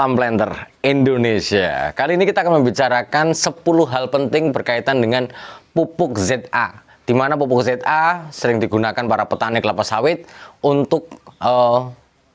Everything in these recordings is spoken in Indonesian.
Salam Planter Indonesia. Kali ini kita akan membicarakan 10 hal penting berkaitan dengan pupuk ZA. Di mana pupuk ZA sering digunakan para petani kelapa sawit untuk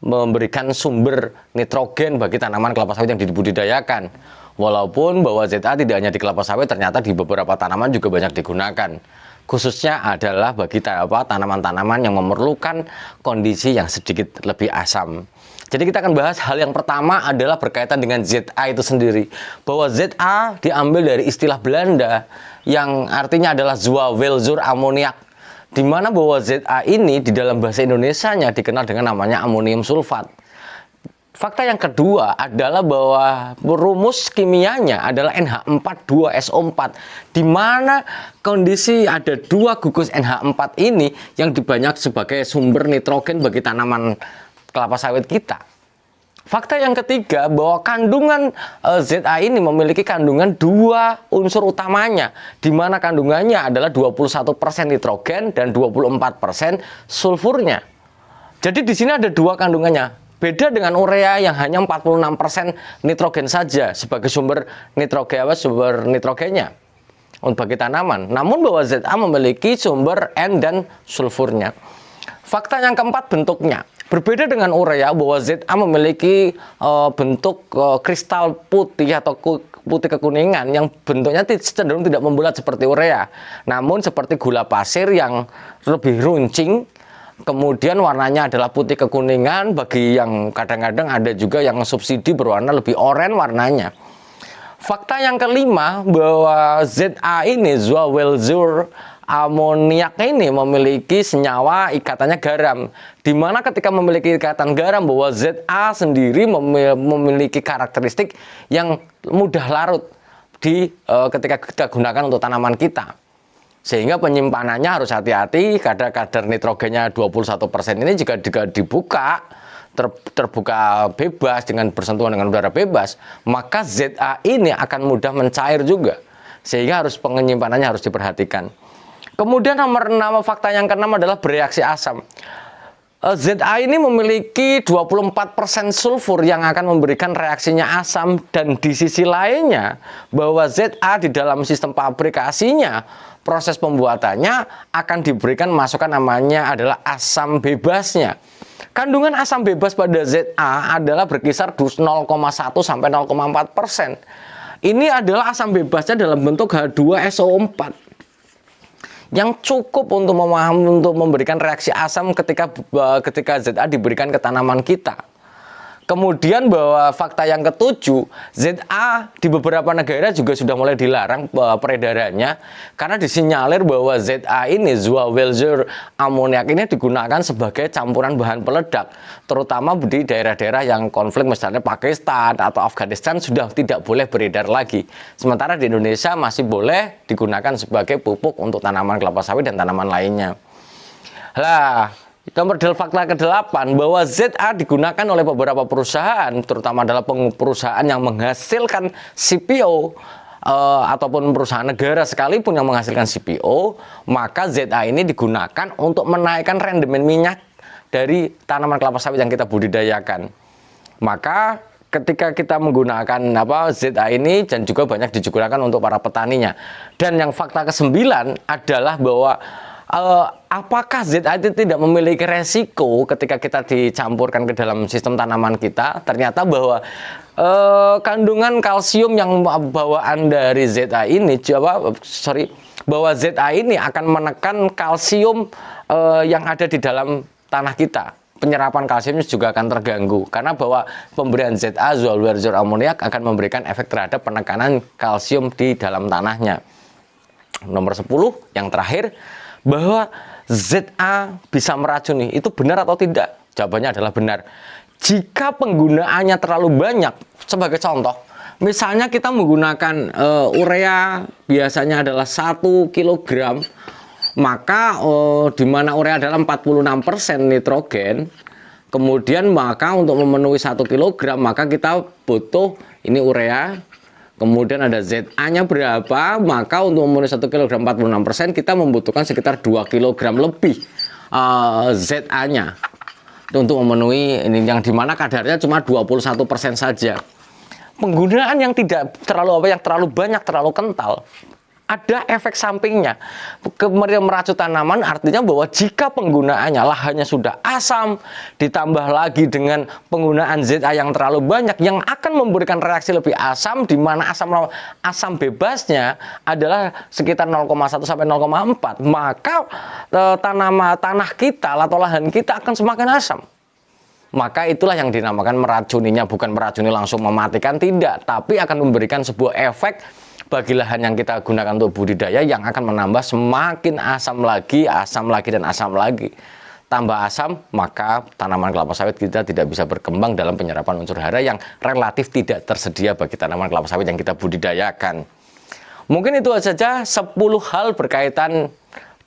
memberikan sumber nitrogen bagi tanaman kelapa sawit yang dibudidayakan. Walaupun bahwa ZA tidak hanya di kelapa sawit, ternyata di beberapa tanaman juga banyak digunakan. Khususnya adalah bagi tanaman-tanaman yang memerlukan kondisi yang sedikit lebih asam. Jadi kita akan bahas hal yang pertama adalah berkaitan dengan ZA itu sendiri. Bahwa ZA diambil dari istilah Belanda yang artinya adalah Zwavelzuur amoniak. Di mana bahwa ZA ini di dalam bahasa Indonesianya dikenal dengan namanya amonium sulfat. Fakta yang kedua adalah bahwa rumus kimianya adalah NH4,2SO4, di mana kondisi ada dua gugus NH4 ini yang dibanyak sebagai sumber nitrogen bagi tanaman kelapa sawit kita. Fakta yang ketiga bahwa kandungan ZA ini memiliki kandungan dua unsur utamanya, di mana kandungannya adalah 21% nitrogen dan 24% sulfurnya. Jadi di sini ada dua kandungannya. Beda dengan urea yang hanya 46% nitrogen saja sebagai sumber nitrogennya untuk bagi tanaman. Namun bahwa ZA memiliki sumber N dan sulfurnya. Fakta yang keempat, bentuknya. Berbeda dengan urea bahwa ZA memiliki bentuk kristal putih atau putih kekuningan yang bentuknya cenderung tidak membulat seperti urea. Namun seperti gula pasir yang lebih runcing. Kemudian warnanya adalah putih kekuningan, bagi yang kadang-kadang ada juga yang subsidi berwarna lebih oranye warnanya. Fakta yang kelima bahwa ZA ini, Zwavelzuur amoniak ini memiliki senyawa ikatannya garam. Di mana ketika memiliki ikatan garam bahwa ZA sendiri memiliki karakteristik yang mudah larut ketika kita gunakan untuk tanaman kita. Sehingga penyimpanannya harus hati-hati, kadar nitrogennya 21% ini jika dibuka, terbuka bebas dengan bersentuhan dengan udara bebas, maka ZA ini akan mudah mencair juga. Sehingga penyimpanannya harus diperhatikan. Kemudian fakta yang keenam adalah bereaksi asam. ZA ini memiliki 24% sulfur yang akan memberikan reaksinya asam, dan di sisi lainnya bahwa ZA di dalam sistem pabrikasinya, proses pembuatannya akan diberikan masukan namanya adalah asam bebasnya. Kandungan asam bebas pada ZA adalah berkisar 0,1 sampai 0,4%. Ini adalah asam bebasnya dalam bentuk H2SO4. Yang cukup untuk memberikan reaksi asam ketika ZA diberikan ke tanaman kita. Kemudian bahwa fakta yang ketujuh, ZA di beberapa negara juga sudah mulai dilarang peredarannya karena disinyalir bahwa ZA ini, Zwavelzuur amoniak ini digunakan sebagai campuran bahan peledak, terutama di daerah-daerah yang konflik, misalnya Pakistan atau Afghanistan sudah tidak boleh beredar lagi. Sementara di Indonesia masih boleh digunakan sebagai pupuk untuk tanaman kelapa sawit dan tanaman lainnya. Nomor fakta ke-8 bahwa ZA digunakan oleh beberapa perusahaan, terutama adalah perusahaan yang menghasilkan CPO ataupun perusahaan negara sekalipun yang menghasilkan CPO, maka ZA ini digunakan untuk menaikkan rendemen minyak dari tanaman kelapa sawit yang kita budidayakan. Maka ketika kita menggunakan ZA ini, dan juga banyak digunakan untuk para petaninya. Dan yang fakta ke-9 adalah bahwa apakah ZA itu tidak memiliki resiko ketika kita dicampurkan ke dalam sistem tanaman kita? Ternyata bahwa kandungan kalsium yang bawaan dari ZA ini, bahwa ZA ini akan menekan kalsium yang ada di dalam tanah kita. Penyerapan kalsiumnya juga akan terganggu karena bahwa pemberian ZA, Zwavelzuur amoniak, akan memberikan efek terhadap penekanan kalsium di dalam tanahnya. Nomor 10 yang terakhir, bahwa ZA bisa meracuni. Itu benar atau tidak? Jawabannya adalah benar. Jika penggunaannya terlalu banyak, sebagai contoh, misalnya kita menggunakan urea biasanya adalah 1 kg, maka di mana urea adalah 46% nitrogen, kemudian maka untuk memenuhi 1 kg maka kita butuh ini urea. Kemudian ada ZA-nya berapa, maka untuk memenuhi 1 kg 46% kita membutuhkan sekitar 2 kg lebih ZA-nya untuk memenuhi ini, yang dimana kadarnya cuma 21% saja. penggunaan yang tidak terlalu banyak, terlalu kental, ada efek sampingnya. Kemudian meracun tanaman artinya bahwa jika penggunaannya lahannya sudah asam, ditambah lagi dengan penggunaan ZA yang terlalu banyak, yang akan memberikan reaksi lebih asam, di mana asam bebasnya adalah sekitar 0,1 sampai 0,4, maka tanah kita atau lahan kita akan semakin asam. Maka itulah yang dinamakan meracuninya, bukan meracuni langsung mematikan, tidak, tapi akan memberikan sebuah efek bagi lahan yang kita gunakan untuk budidaya yang akan menambah semakin asam lagi, dan asam lagi. Tambah asam, maka tanaman kelapa sawit kita tidak bisa berkembang dalam penyerapan unsur hara yang relatif tidak tersedia bagi tanaman kelapa sawit yang kita budidayakan. Mungkin itu saja 10 hal berkaitan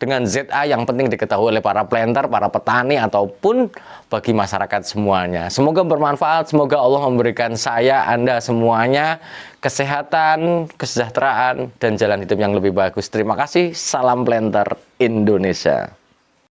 dengan ZA yang penting diketahui oleh para planter, para petani, ataupun bagi masyarakat semuanya. Semoga bermanfaat, semoga Allah memberikan saya, Anda semuanya kesehatan, kesejahteraan, dan jalan hidup yang lebih bagus. Terima kasih, salam planter Indonesia.